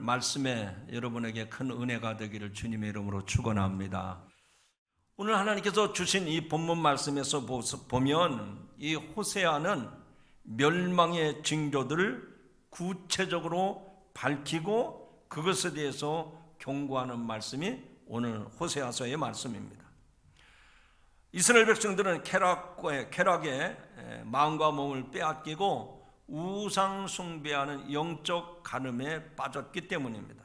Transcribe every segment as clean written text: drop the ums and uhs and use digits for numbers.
말씀에 여러분에게 큰 은혜가 되기를 주님의 이름으로 축원합니다. 오늘 하나님께서 주신 이 본문 말씀에서 보면 이 호세아는 멸망의 징조들을 구체적으로 밝히고 그것에 대해서 경고하는 말씀이 오늘 호세아서의 말씀입니다. 이스라엘 백성들은 쾌락에 마음과 몸을 빼앗기고 우상 숭배하는 영적 간음에 빠졌기 때문입니다.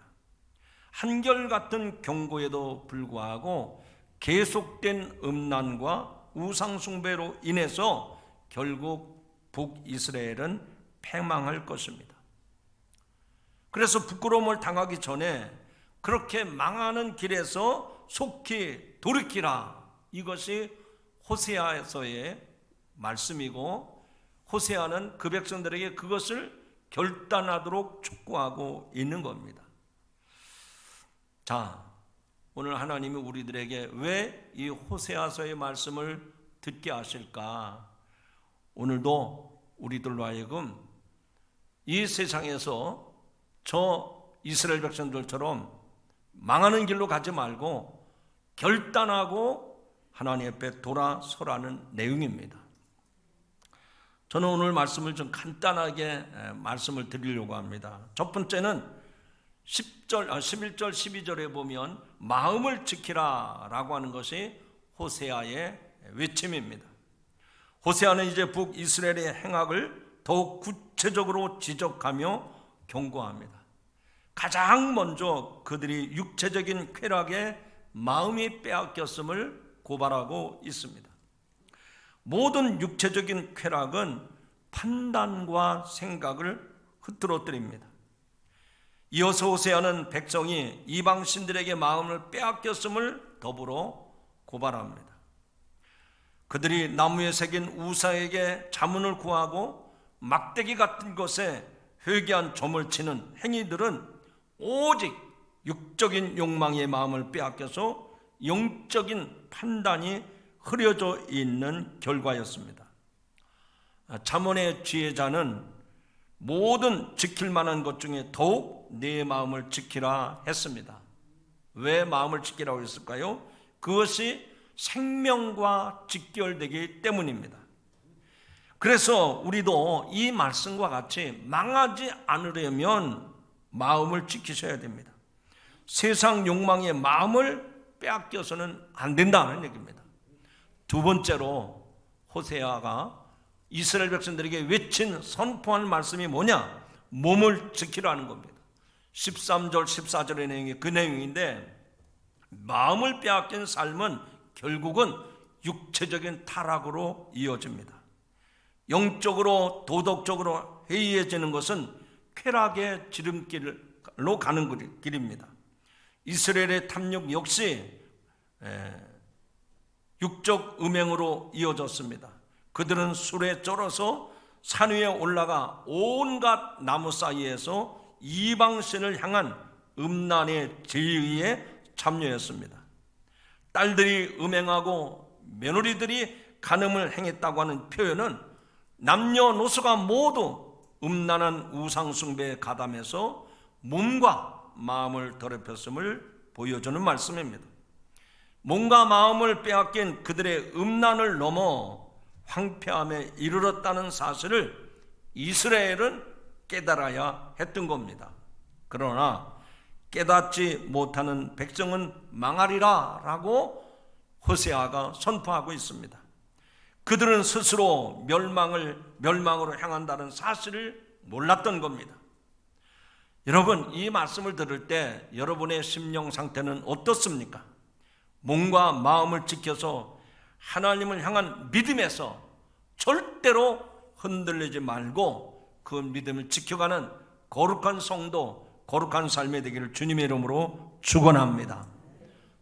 한결같은 경고에도 불구하고 계속된 음란과 우상 숭배로 인해서 결국 북이스라엘은 패망할 것입니다. 그래서 부끄러움을 당하기 전에 그렇게 망하는 길에서 속히 돌이키라, 이것이 호세아서의 말씀이고 호세아는 그 백성들에게 그것을 결단하도록 촉구하고 있는 겁니다. 자, 오늘 하나님이 우리들에게 왜 이 호세아서의 말씀을 듣게 하실까? 오늘도 우리들로 하여금 이 세상에서 저 이스라엘 백성들처럼 망하는 길로 가지 말고 결단하고 하나님 앞에 돌아서라는 내용입니다. 저는 오늘 말씀을 좀 간단하게 말씀을 드리려고 합니다. 첫 번째는 11절 12절에 보면 마음을 지키라 라고 하는 것이 호세아의 외침입니다. 호세아는 이제 북이스라엘의 행악을 더욱 구체적으로 지적하며 경고합니다. 가장 먼저 그들이 육체적인 쾌락에 마음이 빼앗겼음을 고발하고 있습니다. 모든 육체적인 쾌락은 판단과 생각을 흐트러뜨립니다. 이어서 호세아는 백성이 이방신들에게 마음을 빼앗겼음을 더불어 고발합니다. 그들이 나무에 새긴 우상에게 자문을 구하고 막대기 같은 것에 회개한 점을 치는 행위들은 오직 육적인 욕망의 마음을 빼앗겨서 영적인 판단이 흐려져 있는 결과였습니다. 잠언의 지혜자는 모든 지킬 만한 것 중에 더욱 내 마음을 지키라 했습니다. 왜 마음을 지키라고 했을까요? 그것이 생명과 직결되기 때문입니다. 그래서 우리도 이 말씀과 같이 망하지 않으려면 마음을 지키셔야 됩니다. 세상 욕망의 마음을 빼앗겨서는 안 된다는 얘기입니다. 두 번째로 호세아가 이스라엘 백성들에게 외친 선포한 말씀이 뭐냐? 몸을 지키라는 겁니다. 13절 14절의 내용이 그 내용인데, 마음을 빼앗긴 삶은 결국은 육체적인 타락으로 이어집니다. 영적으로 도덕적으로 해이해지는 것은 쾌락의 지름길로 가는 길입니다. 이스라엘의 탐욕 역시 육적 음행으로 이어졌습니다. 그들은 술에 쩔어서 산 위에 올라가 온갖 나무 사이에서 이방신을 향한 음란의 제의에 참여했습니다. 딸들이 음행하고 며느리들이 간음을 행했다고 하는 표현은 남녀노소가 모두 음란한 우상숭배에 가담해서 몸과 마음을 더럽혔음을 보여주는 말씀입니다. 몸과 마음을 빼앗긴 그들의 음란을 넘어 황폐함에 이르렀다는 사실을 이스라엘은 깨달아야 했던 겁니다. 그러나 깨닫지 못하는 백성은 망하리라 라고 호세아가 선포하고 있습니다. 그들은 스스로 멸망으로 향한다는 사실을 몰랐던 겁니다. 여러분, 이 말씀을 들을 때 여러분의 심령 상태는 어떻습니까? 몸과 마음을 지켜서 하나님을 향한 믿음에서 절대로 흔들리지 말고 그 믿음을 지켜가는 거룩한 성도, 거룩한 삶이 되기를 주님의 이름으로 축원합니다.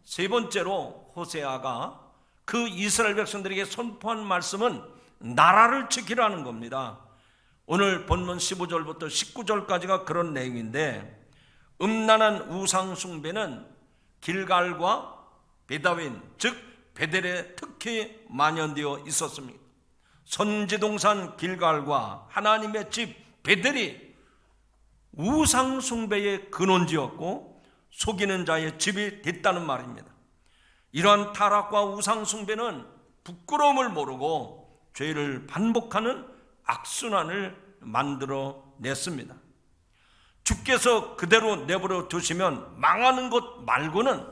세 번째로 호세아가 그 이스라엘 백성들에게 선포한 말씀은 나라를 지키라는 겁니다. 오늘 본문 15절부터 19절까지가 그런 내용인데, 음란한 우상 숭배는 길갈과 베다윈, 즉 베델에 특히 만연되어 있었습니다. 선지동산 길갈과 하나님의 집 베델이 우상 숭배의 근원지였고 속이는 자의 집이 됐다는 말입니다. 이러한 타락과 우상 숭배는 부끄러움을 모르고 죄를 반복하는 악순환을 만들어 냈습니다. 주께서 그대로 내버려 두시면 망하는 것 말고는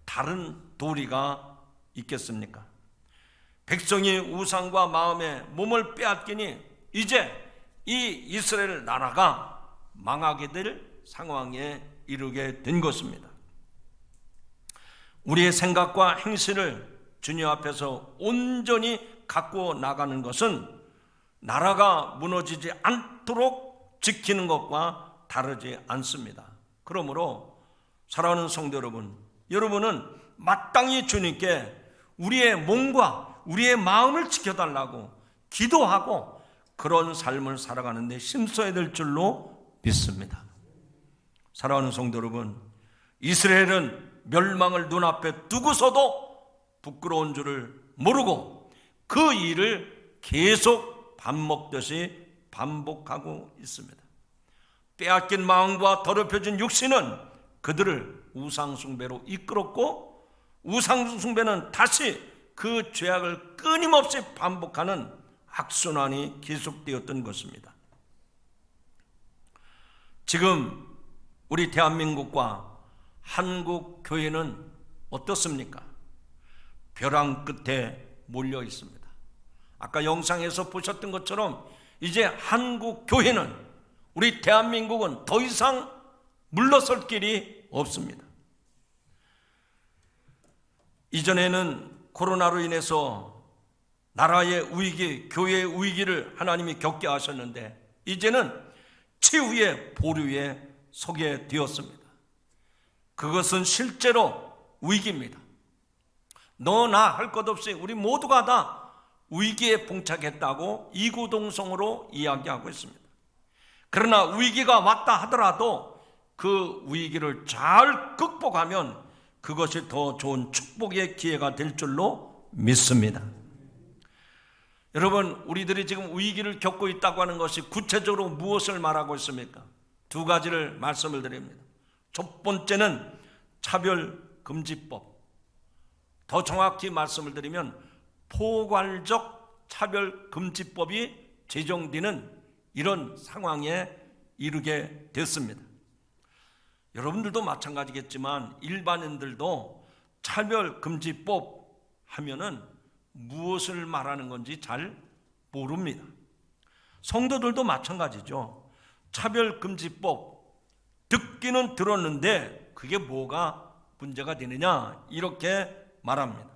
다른 도리가 있겠습니까? 백성이 우상과 마음에 몸을 빼앗기니 이제 이 이스라엘 나라가 망하게 될 상황에 이르게 된 것입니다. 우리의 생각과 행실을 주님 앞에서 온전히 갖고 나가는 것은 나라가 무너지지 않도록 지키는 것과 다르지 않습니다. 그러므로 사랑하는 성도 여러분, 여러분은 마땅히 주님께 우리의 몸과 우리의 마음을 지켜달라고 기도하고 그런 삶을 살아가는 데 힘써야 될 줄로 믿습니다. 사랑하는 성도 여러분, 이스라엘은 멸망을 눈앞에 두고서도 부끄러운 줄을 모르고 그 일을 계속 밥 먹듯이 반복하고 있습니다. 빼앗긴 마음과 더럽혀진 육신은 그들을 우상숭배로 이끌었고 우상숭배는 다시 그 죄악을 끊임없이 반복하는 악순환이 계속되었던 것입니다. 지금 우리 대한민국과 한국 교회는 어떻습니까? 벼랑 끝에 몰려 있습니다. 아까 영상에서 보셨던 것처럼 이제 한국 교회는, 우리 대한민국은 더 이상 물러설 길이 없습니다. 이전에는 코로나로 인해서 나라의 위기, 교회의 위기를 하나님이 겪게 하셨는데 이제는 최후의 보류에 서게 되었습니다. 그것은 실제로 위기입니다. 너나 할 것 없이 우리 모두가 다 위기에 봉착했다고 이구동성으로 이야기하고 있습니다. 그러나 위기가 왔다 하더라도 그 위기를 잘 극복하면 그것이 더 좋은 축복의 기회가 될 줄로 믿습니다. 여러분, 우리들이 지금 위기를 겪고 있다고 하는 것이 구체적으로 무엇을 말하고 있습니까? 두 가지를 말씀을 드립니다. 첫 번째는 차별금지법, 더 정확히 말씀을 드리면 포괄적 차별금지법이 제정되는 이런 상황에 이르게 됐습니다. 여러분들도 마찬가지겠지만 일반인들도 차별금지법 하면은 무엇을 말하는 건지 잘 모릅니다. 성도들도 마찬가지죠. 차별금지법 듣기는 들었는데 그게 뭐가 문제가 되느냐 이렇게 말합니다.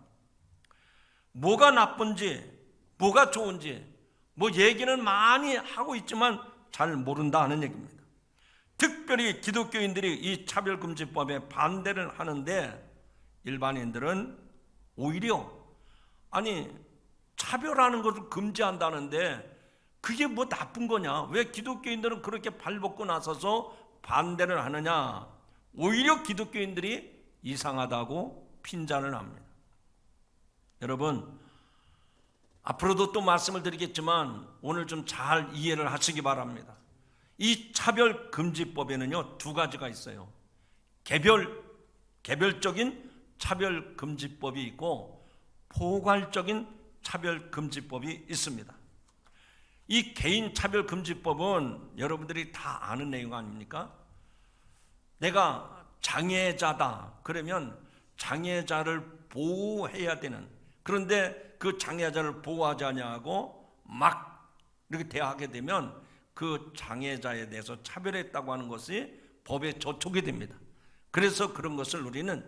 뭐가 나쁜지 뭐가 좋은지 뭐 얘기는 많이 하고 있지만 잘 모른다 하는 얘기입니다. 특별히 기독교인들이 이 차별금지법에 반대를 하는데 일반인들은 오히려 아니 차별하는 것을 금지한다는데 그게 뭐 나쁜 거냐, 왜 기독교인들은 그렇게 발벗고 나서서 반대를 하느냐, 오히려 기독교인들이 이상하다고 핀잔을 합니다. 여러분, 앞으로도 또 말씀을 드리겠지만 오늘 좀 잘 이해를 하시기 바랍니다. 이 차별금지법에는요 두 가지가 있어요. 개별적인 차별금지법이 있고 포괄적인 차별금지법이 있습니다. 이 개인 차별금지법은 여러분들이 다 아는 내용 아닙니까? 내가 장애자다 그러면 장애자를 보호해야 되는, 그런데 그 장애자를 보호하지 않냐고 막 이렇게 대하게 되면 그 장애자에 대해서 차별했다고 하는 것이 법에 저촉이 됩니다. 그래서 그런 것을 우리는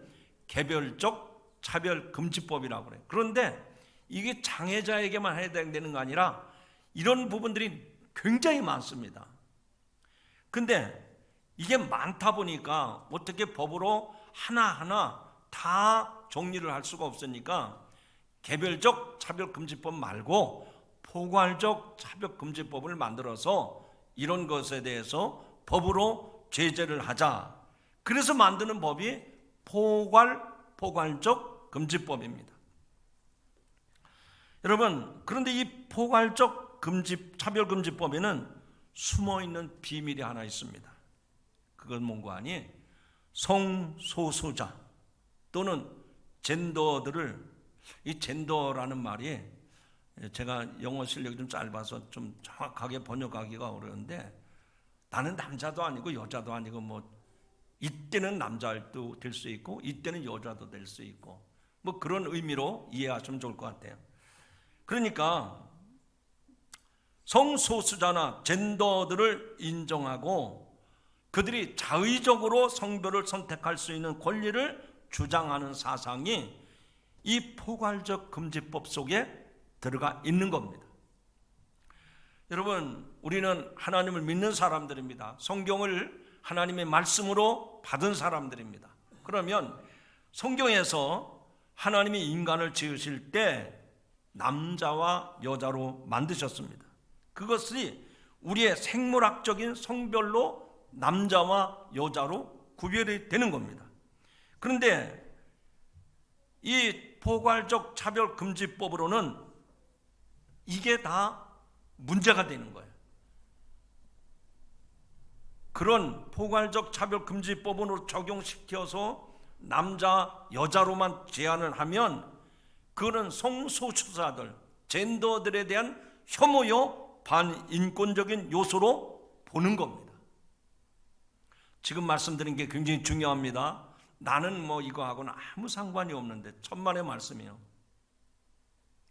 개별적 차별금지법이라고 그래요. 그런데 이게 장애자에게만 해당되는 거 아니라 이런 부분들이 굉장히 많습니다. 근데 이게 많다 보니까 어떻게 법으로 하나하나 다 정리를 할 수가 없으니까 개별적 차별금지법 말고 포괄적 차별금지법을 만들어서 이런 것에 대해서 법으로 제재를 하자. 그래서 만드는 법이 포괄적 금지법입니다. 여러분, 그런데 이 포괄적 차별금지법에는 숨어있는 비밀이 하나 있습니다. 그건 뭔가 하니 성소수자 또는 젠더들을, 이 젠더라는 말이 제가 영어 실력이 좀 짧아서 좀 정확하게 번역하기가 어려운데, 나는 남자도 아니고 여자도 아니고 뭐 이때는 남자도 될 수 있고 이때는 여자도 될 수 있고 뭐 그런 의미로 이해하시면 좋을 것 같아요. 그러니까 성소수자나 젠더들을 인정하고 그들이 자의적으로 성별을 선택할 수 있는 권리를 주장하는 사상이 이 포괄적 금지법 속에 들어가 있는 겁니다. 여러분, 우리는 하나님을 믿는 사람들입니다. 성경을 하나님의 말씀으로 받은 사람들입니다. 그러면 성경에서 하나님이 인간을 지으실 때 남자와 여자로 만드셨습니다. 그것이 우리의 생물학적인 성별로 남자와 여자로 구별이 되는 겁니다. 그런데 이 포괄적 차별금지법으로는 이게 다 문제가 되는 거예요. 그런 포괄적 차별금지법으로 적용시켜서 남자, 여자로만 제한을 하면 그거는 성소수자들, 젠더들에 대한 혐오요 반인권적인 요소로 보는 겁니다. 지금 말씀드린 게 굉장히 중요합니다. 나는 뭐 이거하고는 아무 상관이 없는데 천만의 말씀이에요.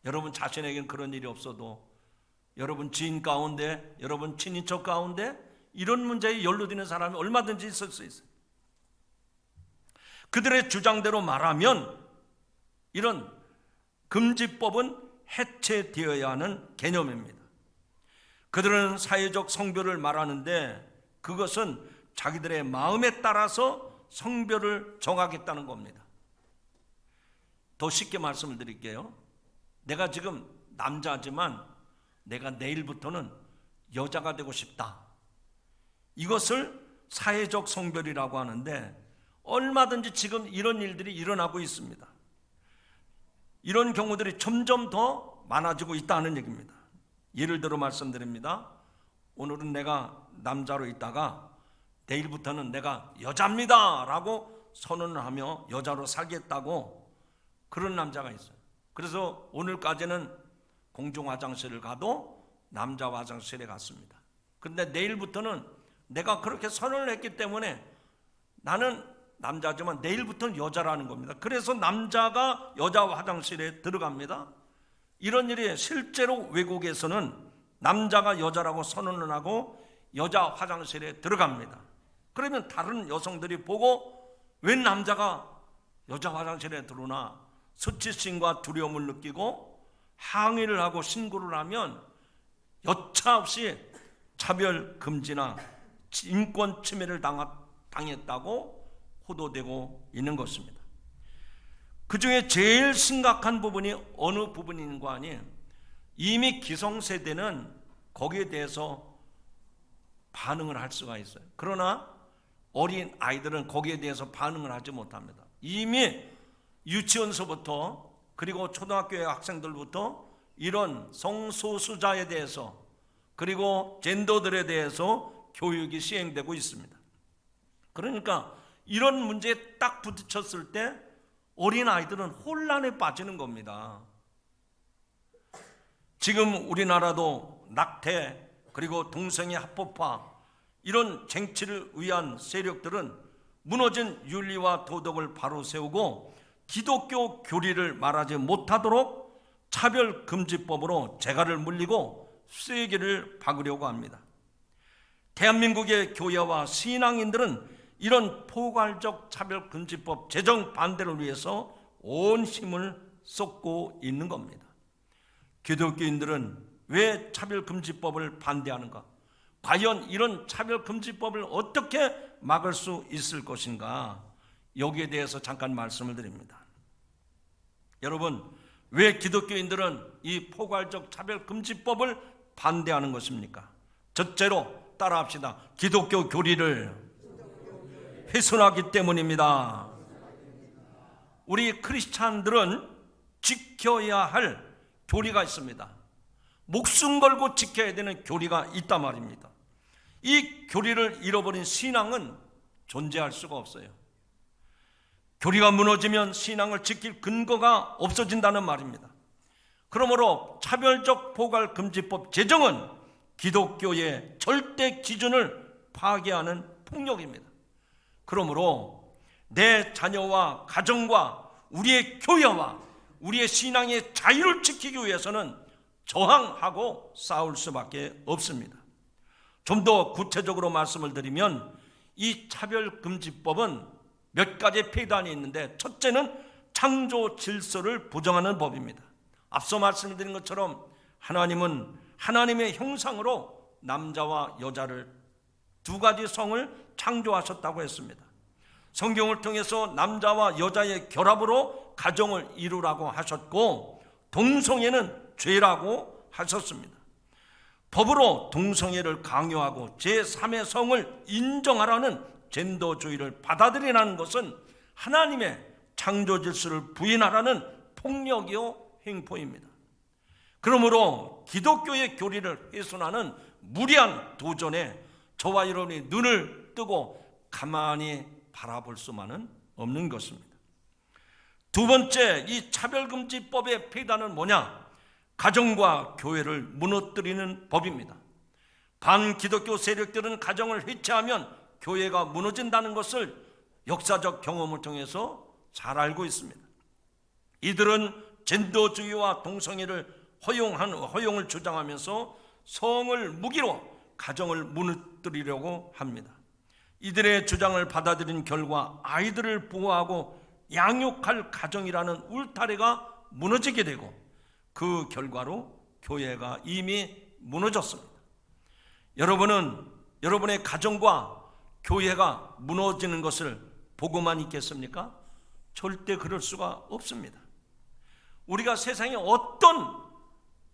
여러분 자신에겐 그런 일이 없어도 여러분 지인 가운데, 여러분 친인척 가운데 이런 문제에 연루되는 사람이 얼마든지 있을 수 있어요. 그들의 주장대로 말하면 이런 금지법은 해체되어야 하는 개념입니다. 그들은 사회적 성별을 말하는데 그것은 자기들의 마음에 따라서 성별을 정하겠다는 겁니다. 더 쉽게 말씀을 드릴게요. 내가 지금 남자지만 내가 내일부터는 여자가 되고 싶다. 이것을 사회적 성별이라고 하는데 얼마든지 지금 이런 일들이 일어나고 있습니다. 이런 경우들이 점점 더 많아지고 있다는 얘기입니다. 예를 들어 말씀드립니다. 오늘은 내가 남자로 있다가 내일부터는 내가 여자입니다 라고 선언을 하며 여자로 살겠다고 그런 남자가 있어요. 그래서 오늘까지는 공중 화장실을 가도 남자 화장실에 갔습니다. 그런데 내일부터는 내가 그렇게 선언을 했기 때문에 나는 남자지만 내일부터는 여자라는 겁니다. 그래서 남자가 여자 화장실에 들어갑니다. 이런 일이 실제로 외국에서는 남자가 여자라고 선언을 하고 여자 화장실에 들어갑니다. 그러면 다른 여성들이 보고 웬 남자가 여자 화장실에 들어오나 수치심과 두려움을 느끼고 항의를 하고 신고를 하면 여차없이 차별 금지나 인권 침해를 당했다고 호도되고 있는 것입니다. 그 중에 제일 심각한 부분이 어느 부분인가 하니 이미 기성세대는 거기에 대해서 반응을 할 수가 있어요. 그러나 어린 아이들은 거기에 대해서 반응을 하지 못합니다. 이미 유치원서부터 그리고 초등학교의 학생들부터 이런 성소수자에 대해서 그리고 젠더들에 대해서 교육이 시행되고 있습니다. 그러니까 이런 문제에 딱 부딪혔을 때 어린 아이들은 혼란에 빠지는 겁니다. 지금 우리나라도 낙태 그리고 동성애 합법화 이런 쟁취를 위한 세력들은 무너진 윤리와 도덕을 바로 세우고 기독교 교리를 말하지 못하도록 차별금지법으로 재갈을 물리고 쐐기를 박으려고 합니다. 대한민국의 교회와 신앙인들은 이런 포괄적 차별금지법 제정 반대를 위해서 온 힘을 쏟고 있는 겁니다. 기독교인들은 왜 차별금지법을 반대하는가? 과연 이런 차별금지법을 어떻게 막을 수 있을 것인가? 여기에 대해서 잠깐 말씀을 드립니다. 여러분, 왜 기독교인들은 이 포괄적 차별금지법을 반대하는 것입니까? 첫째로 따라합시다. 기독교 교리를 훼손하기 때문입니다. 우리 크리스찬들은 지켜야 할 교리가 있습니다. 목숨 걸고 지켜야 되는 교리가 있단 말입니다. 이 교리를 잃어버린 신앙은 존재할 수가 없어요. 교리가 무너지면 신앙을 지킬 근거가 없어진다는 말입니다. 그러므로 차별적 포괄금지법 제정은 기독교의 절대 기준을 파괴하는 폭력입니다. 그러므로 내 자녀와 가정과 우리의 교회와 우리의 신앙의 자유를 지키기 위해서는 저항하고 싸울 수밖에 없습니다. 좀 더 구체적으로 말씀을 드리면 이 차별금지법은 몇 가지 폐단이 있는데, 첫째는 창조 질서를 부정하는 법입니다. 앞서 말씀드린 것처럼 하나님은 하나님의 형상으로 남자와 여자를, 두 가지 성을 창조하셨다고 했습니다. 성경을 통해서 남자와 여자의 결합으로 가정을 이루라고 하셨고, 동성애는 죄라고 하셨습니다. 법으로 동성애를 강요하고 제3의 성을 인정하라는 젠더주의를 받아들이라는 것은 하나님의 창조 질서를 부인하라는 폭력이요 횡포입니다. 그러므로 기독교의 교리를 훼손하는 무리한 도전에 저와 여러분이 눈을 뜨고 가만히 바라볼 수만은 없는 것입니다. 두 번째, 이 차별금지법의 폐단은 뭐냐? 가정과 교회를 무너뜨리는 법입니다. 반기독교 세력들은 가정을 해체하면 교회가 무너진다는 것을 역사적 경험을 통해서 잘 알고 있습니다. 이들은 젠더주의와 동성애를 허용을 주장하면서 성을 무기로 가정을 무너뜨리려고 합니다. 이들의 주장을 받아들인 결과 아이들을 보호하고 양육할 가정이라는 울타리가 무너지게 되고, 그 결과로 교회가 이미 무너졌습니다. 여러분은 여러분의 가정과 교회가 무너지는 것을 보고만 있겠습니까? 절대 그럴 수가 없습니다. 우리가 세상에 어떤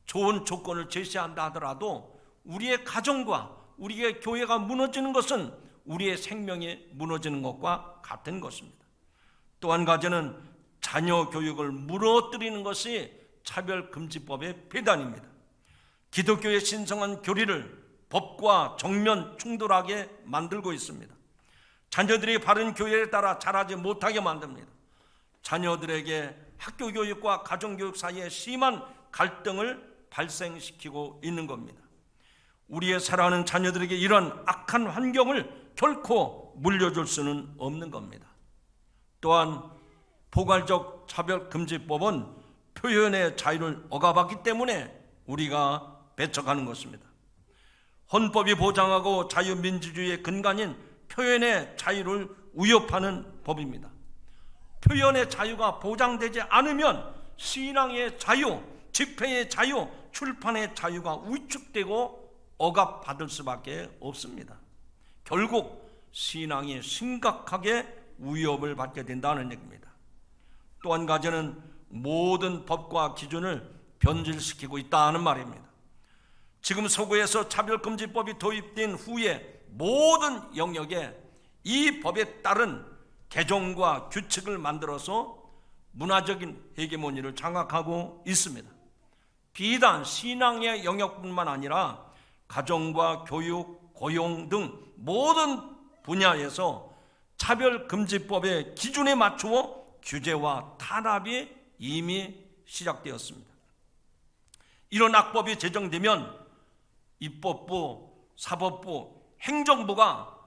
좋은 조건을 제시한다 하더라도 우리의 가정과 우리의 교회가 무너지는 것은 우리의 생명이 무너지는 것과 같은 것입니다. 또 한 가지는 자녀 교육을 무너뜨리는 것이 차별금지법의 폐단입니다. 기독교의 신성한 교리를 법과 정면 충돌하게 만들고 있습니다. 자녀들이 바른 교회에 따라 자라지 못하게 만듭니다. 자녀들에게 학교 교육과 가정 교육 사이에 심한 갈등을 발생시키고 있는 겁니다. 우리의 사랑하는 자녀들에게 이런 악한 환경을 결코 물려줄 수는 없는 겁니다. 또한 포괄적 차별금지법은 표현의 자유를 억압하기 때문에 우리가 배척하는 것입니다. 헌법이 보장하고 자유민주주의의 근간인 표현의 자유를 위협하는 법입니다. 표현의 자유가 보장되지 않으면 신앙의 자유, 집회의 자유, 출판의 자유가 위축되고 억압받을 수밖에 없습니다. 결국 신앙이 심각하게 위협을 받게 된다는 얘기입니다. 또 한 가지는 모든 법과 기준을 변질시키고 있다는 말입니다. 지금 서구에서 차별금지법이 도입된 후에 모든 영역에 이 법에 따른 개정과 규칙을 만들어서 문화적인 헤게모니를 장악하고 있습니다. 비단 신앙의 영역뿐만 아니라 가정과 교육, 고용 등 모든 분야에서 차별금지법의 기준에 맞추어 규제와 탄압이 이미 시작되었습니다. 이런 악법이 제정되면 입법부, 사법부, 행정부가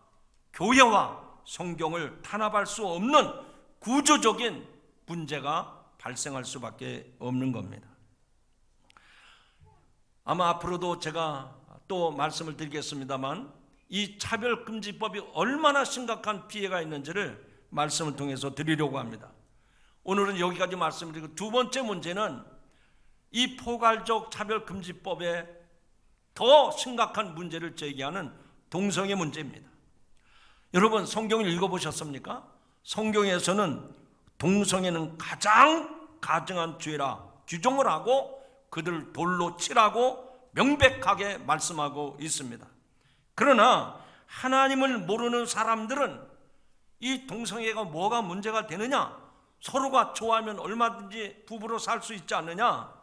교회와 성경을 탄압할 수 없는 구조적인 문제가 발생할 수밖에 없는 겁니다. 아마 앞으로도 제가 또 말씀을 드리겠습니다만, 이 차별금지법이 얼마나 심각한 피해가 있는지를 말씀을 통해서 드리려고 합니다. 오늘은 여기까지 말씀드리고, 두 번째 문제는 이 포괄적 차별금지법에 더 심각한 문제를 제기하는 동성애 문제입니다. 여러분, 성경을 읽어보셨습니까? 성경에서는 동성애는 가장 가증한 죄라 규정을 하고 그들을 돌로 치라고 명백하게 말씀하고 있습니다. 그러나 하나님을 모르는 사람들은 이 동성애가 뭐가 문제가 되느냐, 서로가 좋아하면 얼마든지 부부로 살 수 있지 않느냐,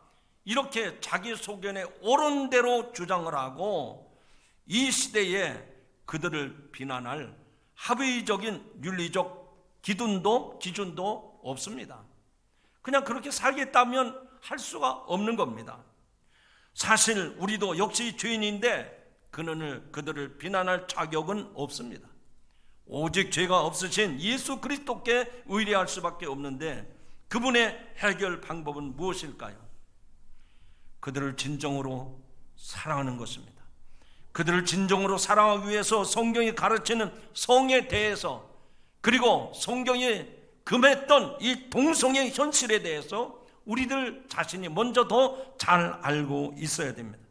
이렇게 자기 소견에 옳은 대로 주장을 하고 이 시대에 그들을 비난할 합의적인 윤리적 기준도 없습니다. 그냥 그렇게 살겠다면 할 수가 없는 겁니다. 사실 우리도 역시 죄인인데 그들을 비난할 자격은 없습니다. 오직 죄가 없으신 예수 그리스도께 의뢰할 수밖에 없는데 그분의 해결 방법은 무엇일까요? 그들을 진정으로 사랑하는 것입니다. 그들을 진정으로 사랑하기 위해서 성경이 가르치는 성에 대해서, 그리고 성경이 금했던 이 동성애 현실에 대해서 우리들 자신이 먼저 더 잘 알고 있어야 됩니다.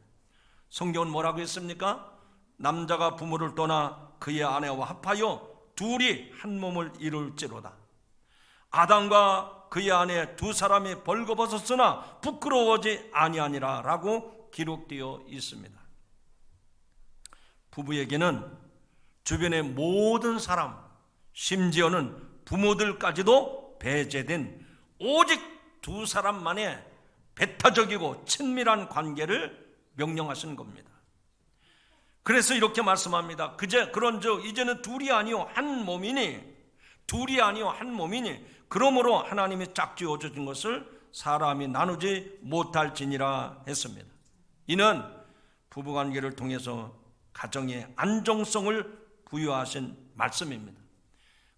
성경은 뭐라고 했습니까? 남자가 부모를 떠나 그의 아내와 합하여 둘이 한 몸을 이룰지로다. 아담과 그의 아내 두 사람이 벌거벗었으나 부끄러워하지 아니하니라 라고 기록되어 있습니다. 부부에게는 주변의 모든 사람, 심지어는 부모들까지도 배제된 오직 두 사람만의 배타적이고 친밀한 관계를 명령하신 겁니다. 그래서 이렇게 말씀합니다. 그런즉 이제는 둘이 아니요 한 몸이니 그러므로 하나님이 짝지어 주신 것을 사람이 나누지 못할지니라 했습니다. 이는 부부관계를 통해서 가정의 안정성을 부여하신 말씀입니다.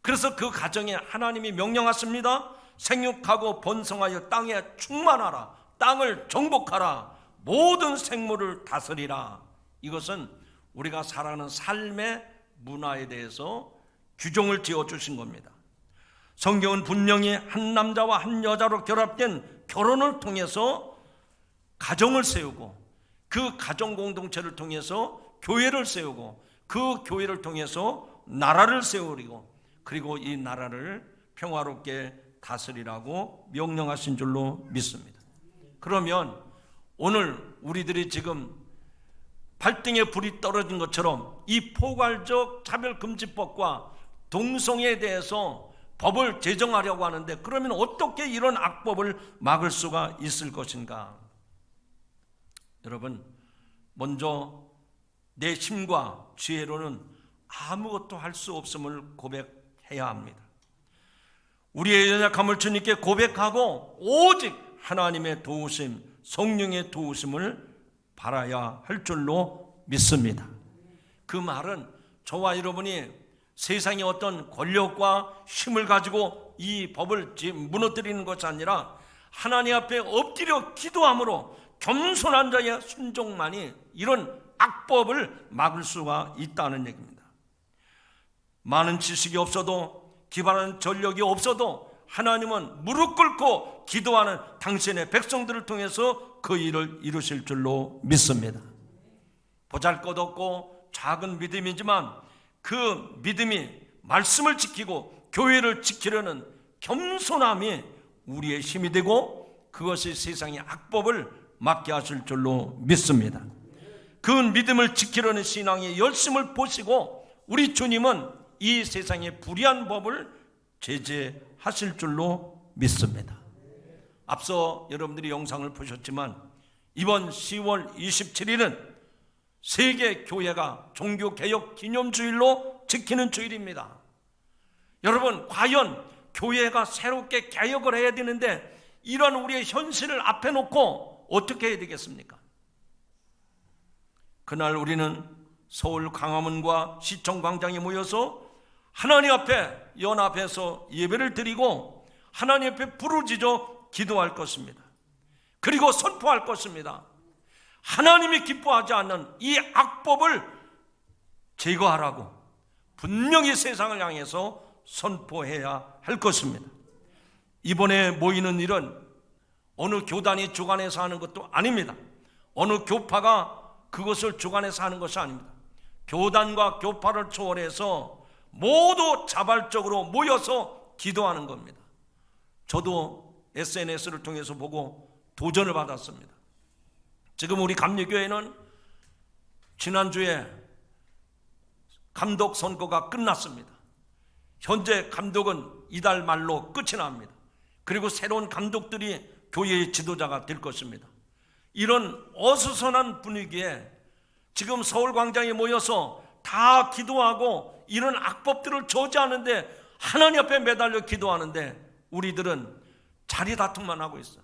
그래서 그 가정에 하나님이 명령하십니다. 생육하고 번성하여 땅에 충만하라, 땅을 정복하라, 모든 생물을 다스리라. 이것은 우리가 살아가는 삶의 문화에 대해서 규정을 지어주신 겁니다. 성경은 분명히 한 남자와 한 여자로 결합된 결혼을 통해서 가정을 세우고, 그 가정 공동체를 통해서 교회를 세우고, 그 교회를 통해서 나라를 세우리고, 그리고 이 나라를 평화롭게 다스리라고 명령하신 줄로 믿습니다. 그러면 오늘 우리들이 지금 발등에 불이 떨어진 것처럼 이 포괄적 차별금지법과 동성애에 대해서 법을 제정하려고 하는데, 그러면 어떻게 이런 악법을 막을 수가 있을 것인가? 여러분, 먼저 내 힘과 지혜로는 아무것도 할 수 없음을 고백해야 합니다. 우리의 연약함을 주님께 고백하고 오직 하나님의 도우심, 성령의 도우심을 바라야 할 줄로 믿습니다. 그 말은 저와 여러분이 세상의 어떤 권력과 힘을 가지고 이 법을 무너뜨리는 것이 아니라 하나님 앞에 엎드려 기도함으로 겸손한 자의 순종만이 이런 악법을 막을 수가 있다는 얘기입니다. 많은 지식이 없어도, 기발한 전력이 없어도 하나님은 무릎 꿇고 기도하는 당신의 백성들을 통해서 그 일을 이루실 줄로 믿습니다. 보잘것없고 작은 믿음이지만 그 믿음이 말씀을 지키고 교회를 지키려는 겸손함이 우리의 힘이 되고, 그것이 세상의 악법을 막게 하실 줄로 믿습니다. 그 믿음을 지키려는 신앙의 열심을 보시고 우리 주님은 이 세상의 불의한 법을 제재하실 줄로 믿습니다. 앞서 여러분들이 영상을 보셨지만 이번 10월 27일은 세계교회가 종교개혁 기념주일로 지키는 주일입니다. 여러분, 과연 교회가 새롭게 개혁을 해야 되는데 이런 우리의 현실을 앞에 놓고 어떻게 해야 되겠습니까? 그날 우리는 서울 광화문과 시청 광장에 모여서 하나님 앞에 연합해서 예배를 드리고 하나님 앞에 부르짖어 기도할 것입니다. 그리고 선포할 것입니다. 하나님이 기뻐하지 않는 이 악법을 제거하라고 분명히 세상을 향해서 선포해야 할 것입니다. 이번에 모이는 일은 어느 교단이 주관해서 하는 것도 아닙니다. 어느 교파가 그것을 주관해서 하는 것이 아닙니다. 교단과 교파를 초월해서 모두 자발적으로 모여서 기도하는 겁니다. 저도 SNS를 통해서 보고 도전을 받았습니다. 지금 우리 감리교회는 지난주에 감독 선거가 끝났습니다. 현재 감독은 이달 말로 끝이 납니다. 그리고 새로운 감독들이 교회의 지도자가 될 것입니다. 이런 어수선한 분위기에 지금 서울광장에 모여서 다 기도하고 이런 악법들을 저지하는데 하나님 앞에 매달려 기도하는데 우리들은 자리 다툼만 하고 있어요.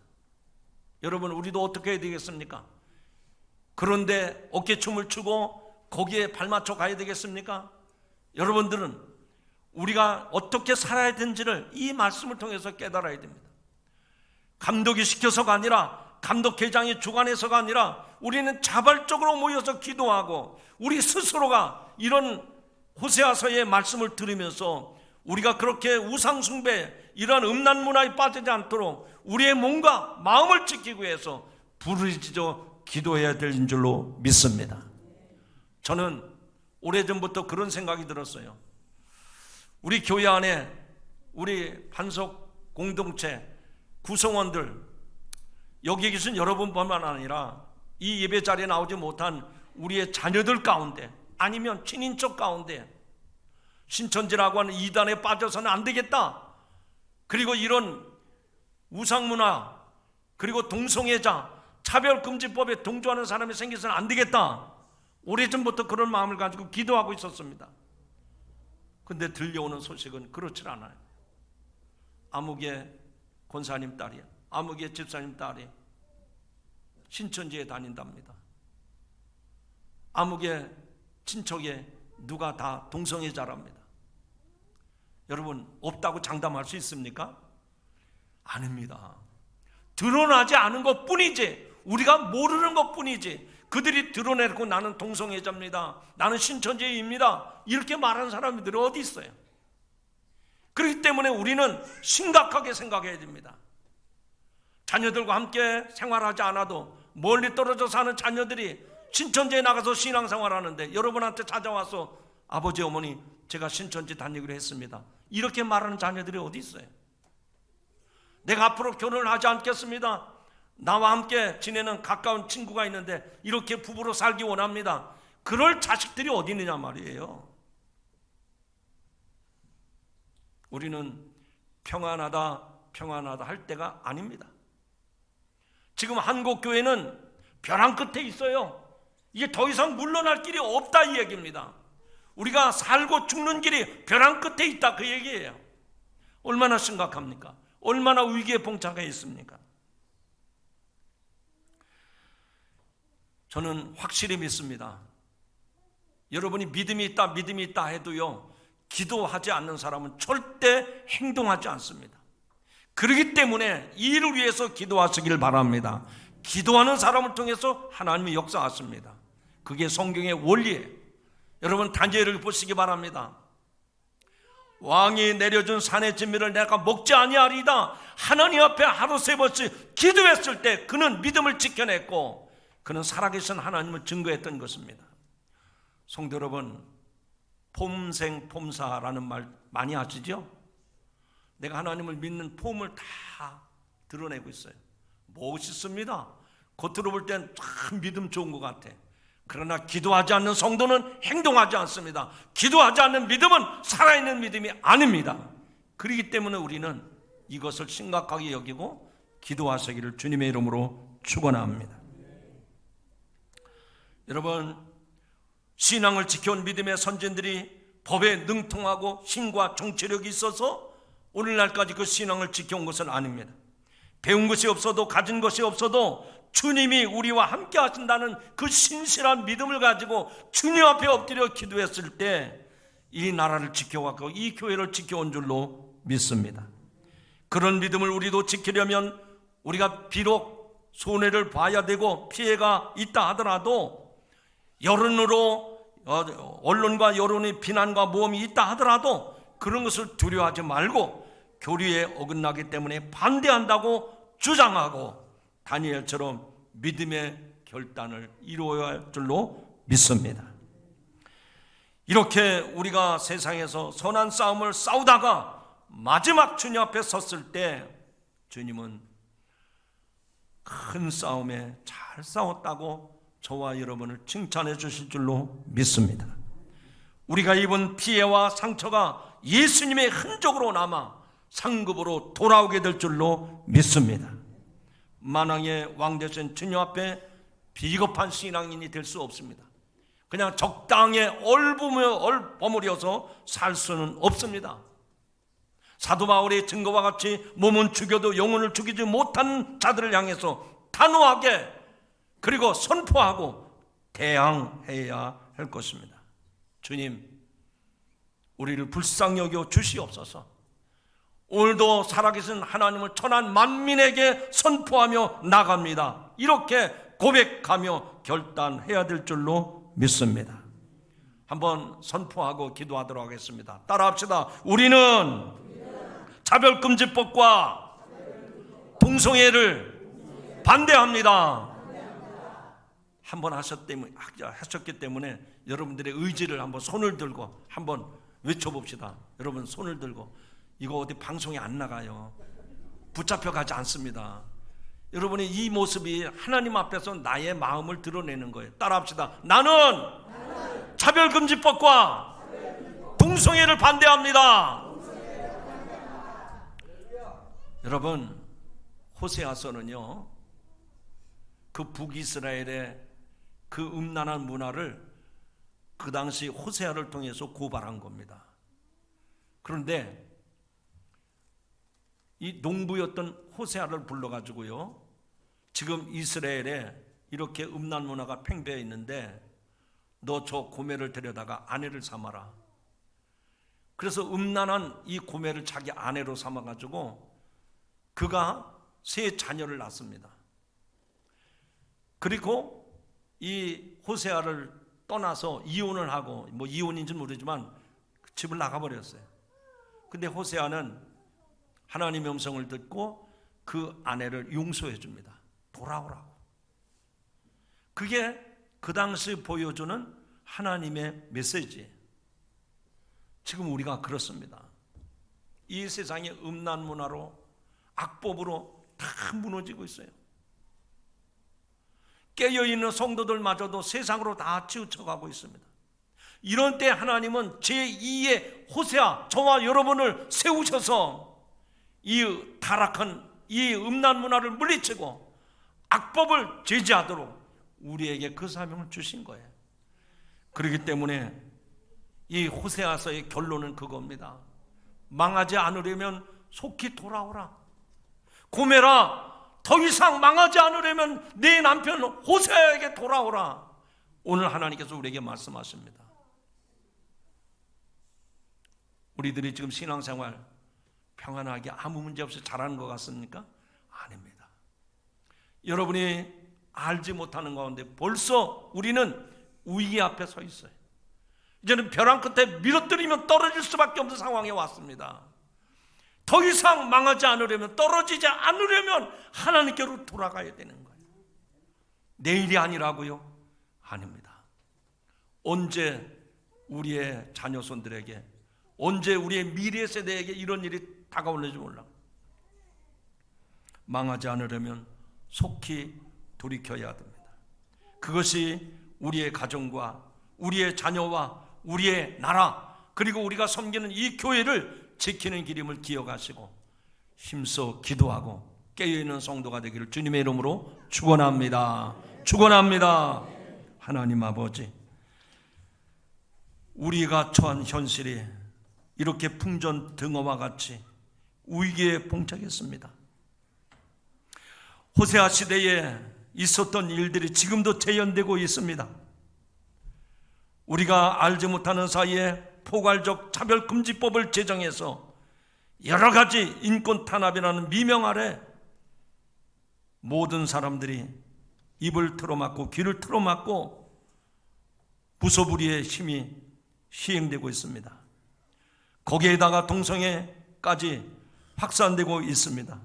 여러분, 우리도 어떻게 해야 되겠습니까? 그런데 어깨춤을 추고 거기에 발맞춰 가야 되겠습니까? 여러분들은 우리가 어떻게 살아야 되는지를 이 말씀을 통해서 깨달아야 됩니다. 감독이 시켜서가 아니라, 감독회장이 주관해서가 아니라 우리는 자발적으로 모여서 기도하고 우리 스스로가 이런 호세아서의 말씀을 들으면서 우리가 그렇게 우상숭배, 이러한 음란 문화에 빠지지 않도록 우리의 몸과 마음을 지키기 위해서 부르짖어 기도해야 될 줄로 믿습니다. 저는 오래전부터 그런 생각이 들었어요. 우리 교회 안에 우리 반석 공동체 구성원들, 여기 계신 여러분뿐만 아니라 이 예배 자리에 나오지 못한 우리의 자녀들 가운데, 아니면 친인척 가운데 신천지라고 하는 이단에 빠져서는 안 되겠다, 그리고 이런 우상문화, 그리고 동성애자, 차별금지법에 동조하는 사람이 생겨서는 안 되겠다, 오래전부터 그런 마음을 가지고 기도하고 있었습니다. 근데 들려오는 소식은 그렇지 않아요. 아무개 권사님 딸이, 아무개 집사님 딸이 신천지에 다닌답니다. 아무개 친척에 누가 다 동성애자랍니다. 여러분, 없다고 장담할 수 있습니까? 아닙니다. 드러나지 않은 것 뿐이지, 우리가 모르는 것 뿐이지, 그들이 드러내고 나는 동성애자입니다, 나는 신천지입니다, 이렇게 말하는 사람들이 어디 있어요? 그렇기 때문에 우리는 심각하게 생각해야 됩니다. 자녀들과 함께 생활하지 않아도 멀리 떨어져 사는 자녀들이 신천지에 나가서 신앙생활하는데 여러분한테 찾아와서 아버지 어머니 제가 신천지 다니기로 했습니다, 이렇게 말하는 자녀들이 어디 있어요? 내가 앞으로 결혼을 하지 않겠습니다, 나와 함께 지내는 가까운 친구가 있는데 이렇게 부부로 살기 원합니다, 그럴 자식들이 어디 있느냐 말이에요. 우리는 평안하다 할 때가 아닙니다. 지금 한국교회는 벼랑 끝에 있어요. 이게 더 이상 물러날 길이 없다, 이 얘기입니다. 우리가 살고 죽는 길이 벼랑 끝에 있다, 그 얘기예요. 얼마나 심각합니까? 얼마나 위기에 봉착해 있습니까? 저는 확실히 믿습니다. 여러분이 믿음이 있다 해도요, 기도하지 않는 사람은 절대 행동하지 않습니다. 그렇기 때문에 이 일을 위해서 기도하시길 바랍니다. 기도하는 사람을 통해서 하나님이 역사하십니다. 그게 성경의 원리예요. 여러분, 다니엘을 보시기 바랍니다. 왕이 내려준 산의 진미를 내가 먹지 아니하리이다, 하나님 앞에 하루 3번씩 기도했을 때 그는 믿음을 지켜냈고 그는 살아계신 하나님을 증거했던 것입니다. 성도 여러분, 폼생폼사라는 말 많이 아시죠? 내가 하나님을 믿는 폼을 다 드러내고 있어요. 멋있습니다. 겉으로 볼 땐 참 믿음 좋은 것 같아. 그러나 기도하지 않는 성도는 행동하지 않습니다. 기도하지 않는 믿음은 살아있는 믿음이 아닙니다. 그렇기 때문에 우리는 이것을 심각하게 여기고 기도하시기를 주님의 이름으로 축원합니다. 여러분, 신앙을 지켜온 믿음의 선진들이 법에 능통하고 힘과 정체력이 있어서 오늘날까지 그 신앙을 지켜온 것은 아닙니다. 배운 것이 없어도, 가진 것이 없어도 주님이 우리와 함께 하신다는 그 신실한 믿음을 가지고 주님 앞에 엎드려 기도했을 때 이 나라를 지켜왔고 이 교회를 지켜온 줄로 믿습니다. 그런 믿음을 우리도 지키려면 우리가 비록 손해를 봐야 되고 피해가 있다 하더라도, 언론과 여론의 비난과 모험이 있다 하더라도 그런 것을 두려워하지 말고 교리에 어긋나기 때문에 반대한다고 주장하고 다니엘처럼 믿음의 결단을 이루어야 할 줄로 믿습니다. 이렇게 우리가 세상에서 선한 싸움을 싸우다가 마지막 주님 앞에 섰을 때 주님은 큰 싸움에 잘 싸웠다고 저와 여러분을 칭찬해 주실 줄로 믿습니다. 우리가 입은 피해와 상처가 예수님의 흔적으로 남아 상급으로 돌아오게 될 줄로 믿습니다. 만왕의 왕 되신 주님 앞에 비겁한 신앙인이 될 수 없습니다. 그냥 적당히 얼버무려서 살 수는 없습니다. 사도 바울의 증거와 같이 몸은 죽여도 영혼을 죽이지 못한 자들을 향해서 단호하게 그리고 선포하고 대항해야 할 것입니다. 주님, 우리를 불쌍히 여겨 주시옵소서. 오늘도 살아계신 하나님을 천한 만민에게 선포하며 나갑니다. 이렇게 고백하며 결단해야 될 줄로 믿습니다. 한번 선포하고 기도하도록 하겠습니다. 따라합시다. 우리는 차별금지법과 동성애를 반대합니다. 한번 하셨기 때문에 여러분들의 의지를 한번 손을 들고 한번 외쳐봅시다. 여러분 손을 들고. 이거 어디 방송에 안 나가요. 붙잡혀가지 않습니다. 여러분의 이 모습이 하나님 앞에서 나의 마음을 드러내는 거예요. 따라합시다. 나는 차별금지법과 동성애를 반대합니다. 여러분, 호세아서는요, 그 북이스라엘의 그 음란한 문화를 그 당시 호세아를 통해서 고발한 겁니다. 그런데 이 농부였던 호세아를 불러가지고요, 지금 이스라엘에 이렇게 음란 문화가 팽배해 있는데 너 저 고멜을 데려다가 아내를 삼아라. 그래서 음란한 이 고멜을 자기 아내로 삼아가지고 그가 세 자녀를 낳습니다. 그리고 이 호세아를 떠나서 이혼을 하고, 뭐 이혼인지는 모르지만 집을 나가버렸어요. 근데 호세아는 하나님의 음성을 듣고 그 아내를 용서해 줍니다. 돌아오라고. 그게 그 당시 보여주는 하나님의 메시지. 지금 우리가 그렇습니다. 이 세상의 음란 문화로, 악법으로 다 무너지고 있어요. 깨어있는 성도들마저도 세상으로 다 치우쳐가고 있습니다. 이런 때 하나님은 제2의 호세아, 저와 여러분을 세우셔서 이 타락한 이 음란 문화를 물리치고 악법을 제지하도록 우리에게 그 사명을 주신 거예요. 그렇기 때문에 이 호세아서의 결론은 그겁니다. 망하지 않으려면 속히 돌아오라. 고멜아, 더 이상 망하지 않으려면 네 남편 호세아에게 돌아오라. 오늘 하나님께서 우리에게 말씀하십니다. 우리들이 지금 신앙생활 평안하게 아무 문제 없이 잘하는 것 같습니까? 아닙니다. 여러분이 알지 못하는 가운데 벌써 우리는 위기 앞에 서 있어요. 이제는 벼랑 끝에 밀어뜨리면 떨어질 수밖에 없는 상황에 왔습니다. 더 이상 망하지 않으려면, 떨어지지 않으려면 하나님께로 돌아가야 되는 거예요. 내일이 아니라고요? 아닙니다. 언제 우리의 자녀손들에게, 언제 우리의 미래 세대에게 이런 일이 다가올는지 몰라. 망하지 않으려면 속히 돌이켜야 됩니다. 그것이 우리의 가정과 우리의 자녀와 우리의 나라, 그리고 우리가 섬기는 이 교회를 지키는 길임을 기억하시고 힘써 기도하고 깨어있는 성도가 되기를 주님의 이름으로 축원합니다. 축원합니다. 하나님 아버지, 우리가 처한 현실이 이렇게 풍전등어와 같이 위기에 봉착했습니다. 호세아 시대에 있었던 일들이 지금도 재현되고 있습니다. 우리가 알지 못하는 사이에 포괄적 차별금지법을 제정해서 여러 가지 인권 탄압이라는 미명 아래 모든 사람들이 입을 틀어막고 귀를 틀어막고 무소불위의 힘이 시행되고 있습니다. 거기에다가 동성애까지 확산되고 있습니다.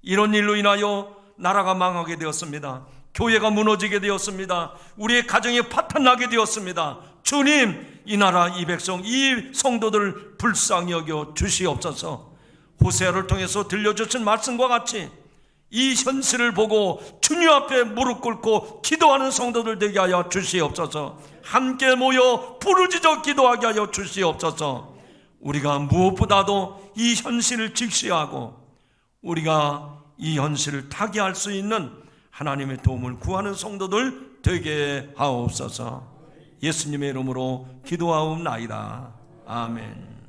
이런 일로 인하여 나라가 망하게 되었습니다. 교회가 무너지게 되었습니다. 우리의 가정이 파탄나게 되었습니다. 주님, 이 나라, 이 백성, 이 성도들을 불쌍히 여겨 주시옵소서. 호세아를 통해서 들려주신 말씀과 같이 이 현실을 보고 주님 앞에 무릎 꿇고 기도하는 성도들 되게 하여 주시옵소서. 함께 모여 부르짖어 기도하게 하여 주시옵소서. 우리가 무엇보다도 이 현실을 직시하고 우리가 이 현실을 타개할 수 있는 하나님의 도움을 구하는 성도들 되게 하옵소서. 예수님의 이름으로 기도하옵나이다. 아멘.